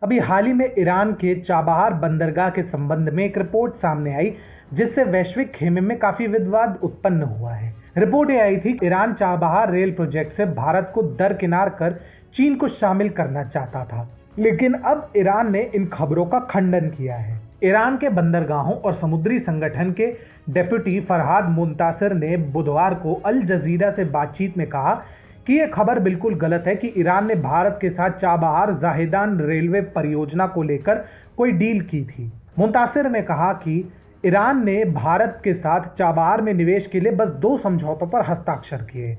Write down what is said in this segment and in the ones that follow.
अभी हाल ही में ईरान के चाबहार बंदरगाह के संबंध में एक रिपोर्ट सामने आई जिससे वैश्विक खेमे में काफी विवाद उत्पन्न हुआ है। रिपोर्ट ये आई थी कि ईरान चाबहार रेल प्रोजेक्ट से भारत को दरकिनार कर चीन को शामिल करना चाहता था, लेकिन अब ईरान ने इन खबरों का खंडन किया है। ईरान के बंदरगाहों और समुद्री संगठन के डेप्यूटी फरहाद मुंतासिर ने बुधवार को अल जजीरा से बातचीत में कहा कि यह खबर बिल्कुल गलत है कि ईरान ने भारत के साथ चाबहार जाहेदान रेलवे परियोजना को लेकर कोई डील की थी। मुंतासिर ने कहा कि ईरान ने भारत के साथ चाबहार में निवेश के लिए बस 2 समझौतों पर हस्ताक्षर किए।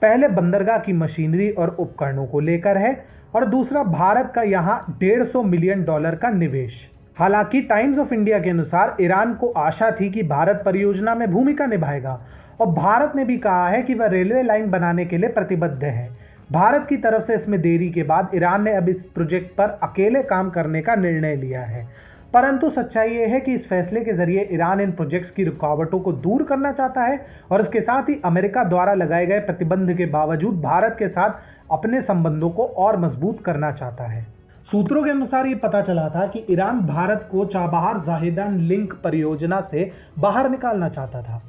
पहले बंदरगाह की मशीनरी और उपकरणों को लेकर है और दूसरा भारत का यहां $150 मिलियन का निवेश। हालांकि टाइम्स ऑफ इंडिया के अनुसार ईरान को आशा थी कि भारत परियोजना में भूमिका निभाएगा और भारत ने भी कहा है कि वह रेलवे लाइन बनाने के लिए प्रतिबद्ध है। भारत की तरफ से इसमें देरी के बाद ईरान ने अब इस प्रोजेक्ट पर अकेले काम करने का निर्णय लिया है, परंतु सच्चाई यह है कि इस फैसले के जरिए ईरान इन प्रोजेक्ट्स की रुकावटों को दूर करना चाहता है और इसके साथ ही अमेरिका द्वारा लगाए गए प्रतिबंध के बावजूद भारत के साथ अपने संबंधों को और मजबूत करना चाहता है। सूत्रों के अनुसार ये पता चला था कि ईरान भारत को चाबहार जाहेदान लिंक परियोजना से बाहर निकालना चाहता था।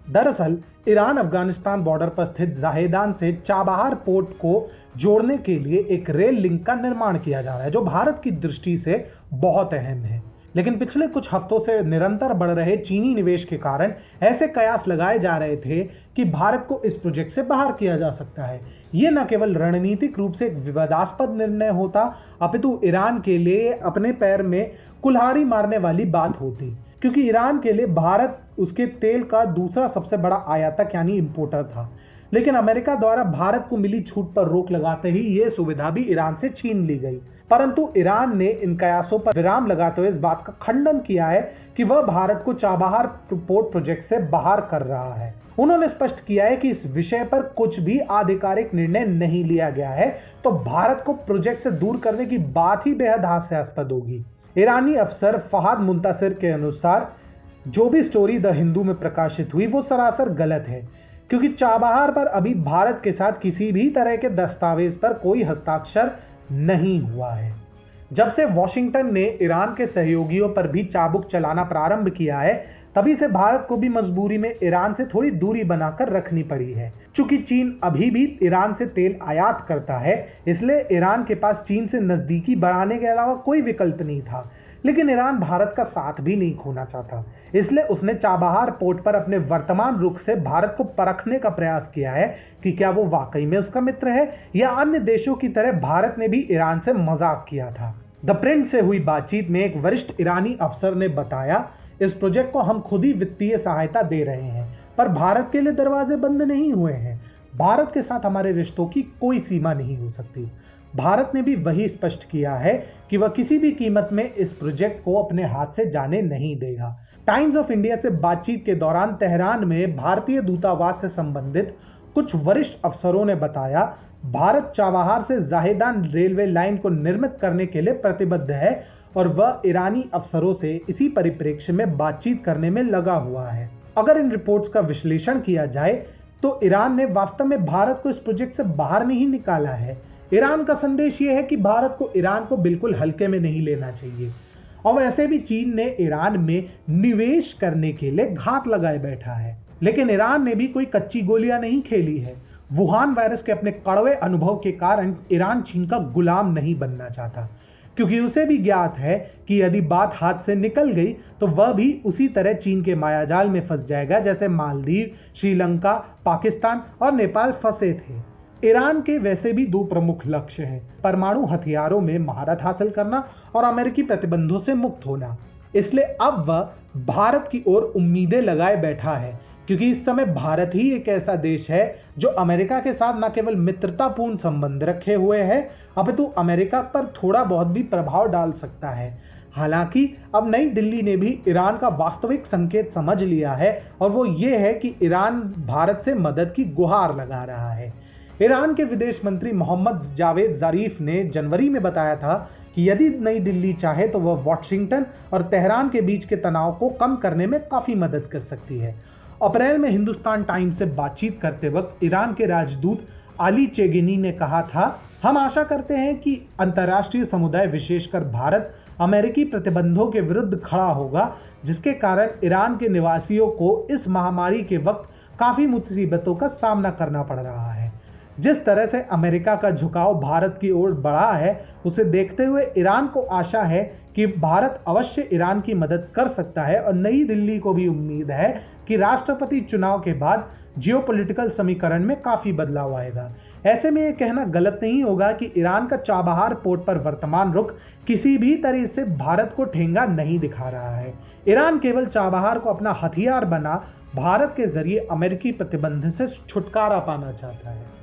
दरअसल ईरान अफगानिस्तान बॉर्डर पर स्थित जाहेदान से चाबहार पोर्ट को जोड़ने के लिए एक रेल लिंक का निर्माण किया जा रहा है, जो भारत की दृष्टि से बहुत अहम है। लेकिन पिछले कुछ हफ्तों से निरंतर बढ़ रहे चीनी निवेश के कारण ऐसे कयास लगाए जा रहे थे कि भारत को इस प्रोजेक्ट से बाहर किया जा सकता है। ये न केवल रणनीतिक रूप से एक विवादास्पद निर्णय होता, अपितु ईरान के लिए अपने पैर में कुल्हाड़ी मारने वाली बात होती, क्योंकि ईरान के लिए भारत उसके तेल का दूसरा सबसे बड़ा आयातक यानी इंपोर्टर था। लेकिन अमेरिका द्वारा भारत को मिली छूट पर रोक लगाते ही यह सुविधा भी ईरान से छीन ली गई। परंतु ईरान ने इन कयासों पर विराम लगाते हुए इस बात का खंडन किया है कि वह भारत को चाबहार पोर्ट प्रोजेक्ट से बाहर कर रहा है। उन्होंने स्पष्ट किया है कि इस विषय पर कुछ भी आधिकारिक निर्णय नहीं लिया गया है, तो भारत को प्रोजेक्ट से दूर करने की बात ही बेहद हास्यास्पद होगी। ईरानी अफसर फहाद मुंतासिर के अनुसार जो भी स्टोरी द हिंदू में प्रकाशित हुई वो सरासर गलत है, क्योंकि चाबहार पर अभी भारत के साथ किसी भी तरह के दस्तावेज पर कोई हस्ताक्षर नहीं हुआ है। जब से वॉशिंगटन ने ईरान के सहयोगियों पर भी चाबुक चलाना प्रारंभ किया है, तभी से भारत को भी मजबूरी में ईरान से थोड़ी दूरी बनाकर रखनी पड़ी है। चूंकि चीन अभी भी ईरान से तेल आयात करता है, इसलिए ईरान के पास चीन से नजदीकी बढ़ाने के अलावा कोई विकल्प नहीं था। लेकिन ईरान भारत का साथ भी नहीं खोना चाहता, इसलिए उसने चाबहार पोर्ट पर अपने वर्तमान रुख से भारत को परखने का प्रयास किया है कि क्या वो वाकई में उसका मित्र है या अन्य देशों की तरह भारत ने भी ईरान से मजाक किया था। द प्रिंट से हुई बातचीत में एक वरिष्ठ ईरानी अफसर ने बताया, इस प्रोजेक्ट को हम खुद ही वित्तीय सहायता दे रहे हैं, पर भारत के लिए दरवाजे बंद नहीं हुए हैं। भारत के साथ हमारे रिश्तों की कोई सीमा नहीं हो सकती। भारत ने भी वही स्पष्ट किया है कि वह किसी भी कीमत में इस प्रोजेक्ट को अपने हाथ से जाने नहीं देगा। टाइम्स ऑफ इंडिया से बातचीत के दौरान तेहरान में भारतीय दूतावास से संबंधित कुछ वरिष्ठ अफसरों ने बताया, भारत चाबहार से जाहेदान रेलवे लाइन को निर्मित करने के लिए प्रतिबद्ध है और वह ईरानी अफसरों से इसी परिप्रेक्ष्य में बातचीत करने में लगा हुआ है। अगर इन रिपोर्ट्स का विश्लेषण किया जाए तो ईरान ने वास्तव में भारत को इस प्रोजेक्ट से बाहर नहीं निकाला है। ईरान का संदेश यह है कि भारत को ईरान को बिल्कुल हल्के में नहीं लेना चाहिए, और वैसे भी चीन ने ईरान में निवेश करने के लिए घात लगाए बैठा है। लेकिन ईरान ने भी कोई कच्ची गोलियां नहीं खेली है। वुहान वायरस के अपने कड़वे अनुभव के कारण ईरान चीन का गुलाम नहीं बनना चाहता, क्योंकि उसे भी ज्ञात है कि यदि बात हाथ से निकल गई तो वह भी उसी तरह चीन के मायाजाल में फंस जाएगा जैसे मालदीव, श्रीलंका, पाकिस्तान और नेपाल फंसे थे। ईरान के वैसे भी 2 प्रमुख लक्ष्य हैं, परमाणु हथियारों में महारत हासिल करना और अमेरिकी प्रतिबंधों से मुक्त होना। इसलिए अब वह भारत की ओर उम्मीदें लगाए बैठा है, क्योंकि इस समय भारत ही एक ऐसा देश है जो अमेरिका के साथ न केवल मित्रतापूर्ण संबंध रखे हुए है, अपितु अमेरिका पर थोड़ा बहुत भी प्रभाव डाल सकता है। हालांकि अब नई दिल्ली ने भी ईरान का वास्तविक संकेत समझ लिया है, और वो ये है कि ईरान भारत से मदद की गुहार लगा रहा है। ईरान के विदेश मंत्री मोहम्मद जावेद ज़रीफ ने जनवरी में बताया था कि यदि नई दिल्ली चाहे तो वह वॉशिंगटन और तेहरान के बीच के तनाव को कम करने में काफी मदद कर सकती है। अप्रैल में हिंदुस्तान टाइम्स से बातचीत करते वक्त ईरान के राजदूत अली चेगेनी ने कहा था हम आशा करते हैं कि अंतर्राष्ट्रीय समुदाय विशेषकर भारत अमेरिकी प्रतिबंधों के विरुद्ध खड़ा होगा, जिसके कारण ईरान के निवासियों को इस महामारी के वक्त काफी मुसीबतों का सामना करना पड़ रहा है। जिस तरह से अमेरिका का झुकाव भारत की ओर बढ़ा है, उसे देखते हुए ईरान को आशा है कि भारत अवश्य ईरान की मदद कर सकता है और नई दिल्ली को भी उम्मीद है कि राष्ट्रपति चुनाव के बाद जियोपॉलिटिकल समीकरण में काफी बदलाव आएगा। ऐसे में यह कहना गलत नहीं होगा कि ईरान का चाबहार पोर्ट पर वर्तमान रुख किसी भी तरह से भारत को ठेंगा नहीं दिखा रहा है। ईरान केवल चाबहार को अपना हथियार बना भारत के जरिए अमेरिकी प्रतिबंध से छुटकारा पाना चाहता है।